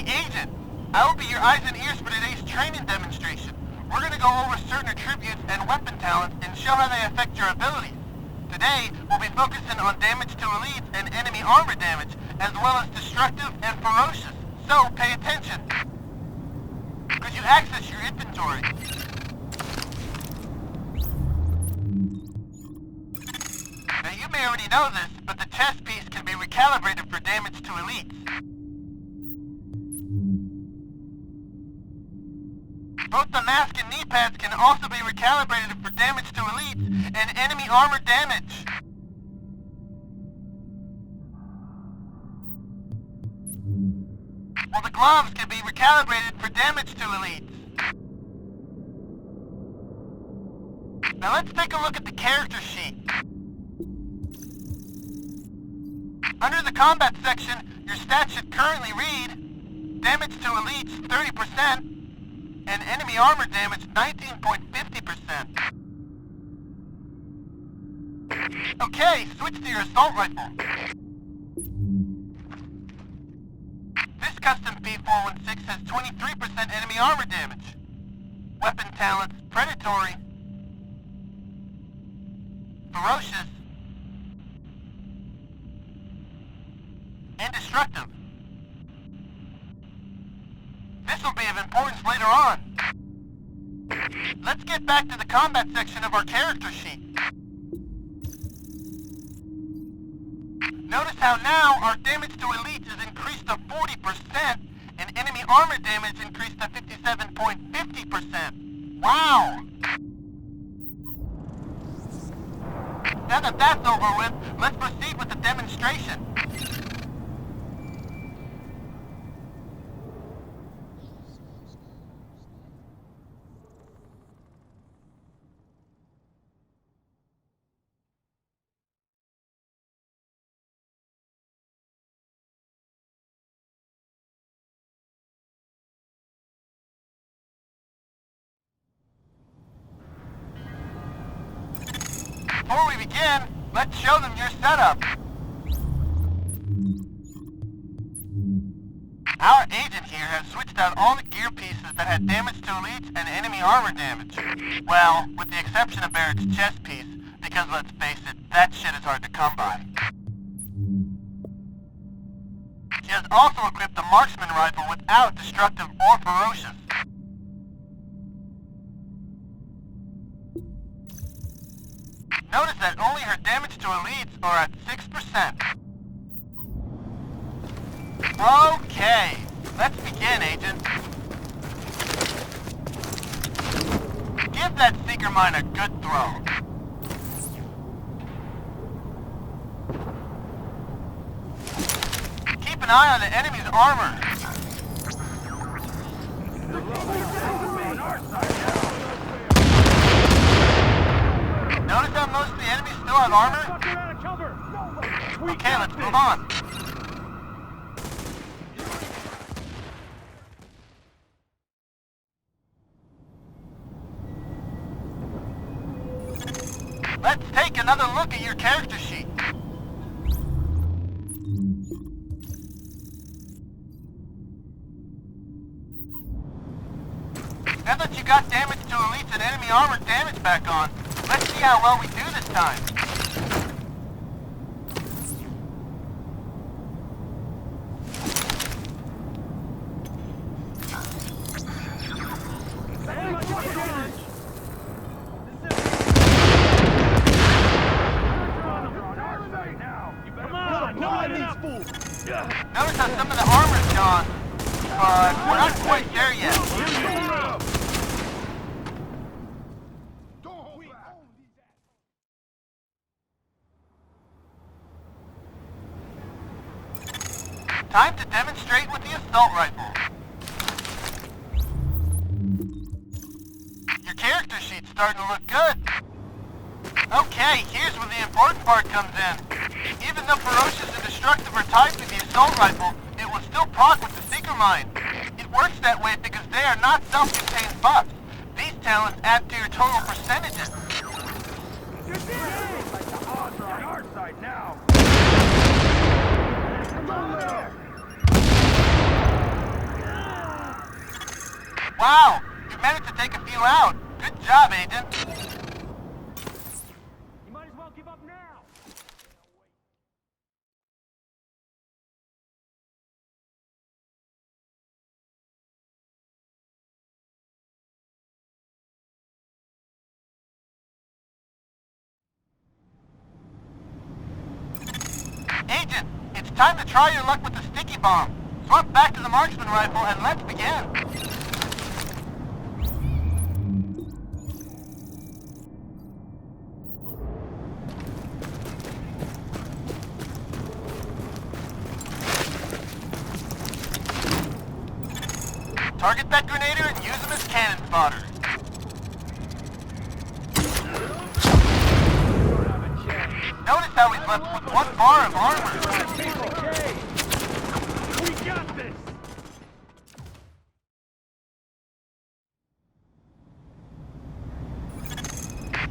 Agent. I will be your eyes and ears for today's training demonstration. We're going to go over certain attributes and weapon talents and show how they affect your abilities. Today, we'll be focusing on damage to elites and enemy armor damage, as well as destructive and ferocious. So, pay attention. Could you access your inventory? Now, you may already know this, but the chest piece can be recalibrated for damage to elites. Both the mask and knee pads can also be recalibrated for damage to elites and enemy armor damage. While the gloves can be recalibrated for damage to elites. Now let's take a look at the character sheet. Under the combat section, your stats should currently read damage to elites 30%, and enemy armor damage 19.50%. Okay, switch to your assault rifle. This custom P416 has 23% enemy armor damage. Weapon talents, predatory, ferocious, and destructive. This will be of importance later on. Let's get back to the combat section of our character sheet. Notice how now our damage to elites is increased to 40% and enemy armor damage increased to 57.50%. Wow! Now that that's over with, let's proceed with the demonstration. Before we begin, let's show them your setup. Our agent here has switched out all the gear pieces that had damage to elites and enemy armor damage. Well, with the exception of Barrett's chest piece, because let's face it, that shit is hard to come by. She has also equipped the marksman rifle without destructive or ferocious. Notice that only her damage to elites are at 6%. Okay, let's begin, Agent. Give that seeker mine a good throw. Keep an eye on the enemy's armor. Notice how most of the enemies still have armor? Okay, let's move on. Let's take another look at your character sheet. Now that you got damage to elites and enemy armor damage back on, let's see how well we do this time. Notice how some of the armor's gone, but we're not quite there yet. Time to demonstrate with the assault rifle. Your character sheet's starting to look good. Okay, here's where the important part comes in. Even though ferocious and destructive are tied to the assault rifle, it will still proc with the seeker mine. It works that way because they are not self-contained buffs. These talents add to your total percentages. On our side now. Wow, you managed to take a few out. Good job, Agent. You might as well give up now. Agent, it's time to try your luck with the sticky bomb. Swap back to the marksman rifle and let's begin. Target that grenader and use him as cannon fodder. Notice how he's left with one bar of armor. Okay. We got this.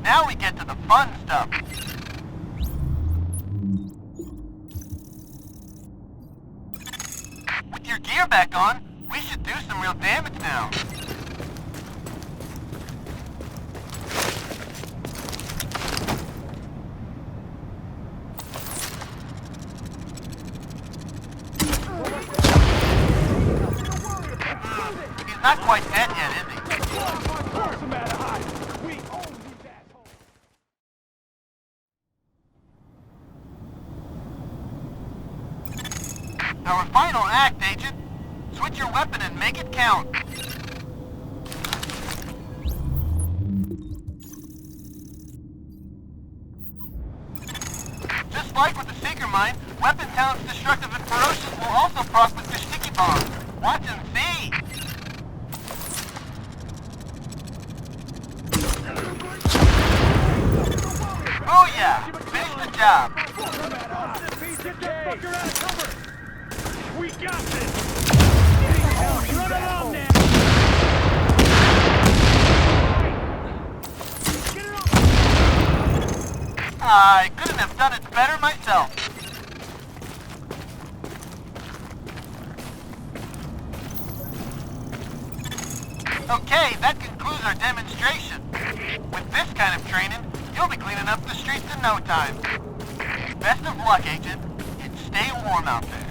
Now we get to the fun stuff. With your gear back on, we should do some real damage now. He's not quite dead yet, is he? What's the matter, Hyde? We own these assholes. Our final act, Agent. Switch your weapon and make it count. Just like with the Seeker Mine, weapon talents Destructive and Ferocious will also proc with their sticky bombs. Watch and see! Oh yeah! Finish the job! Get that fucker out of cover! We got this! Run along now! Get it on! I couldn't have done it better myself. Okay, that concludes our demonstration. With this kind of training, you'll be cleaning up the streets in no time. Best of luck, Agent, and stay warm out there.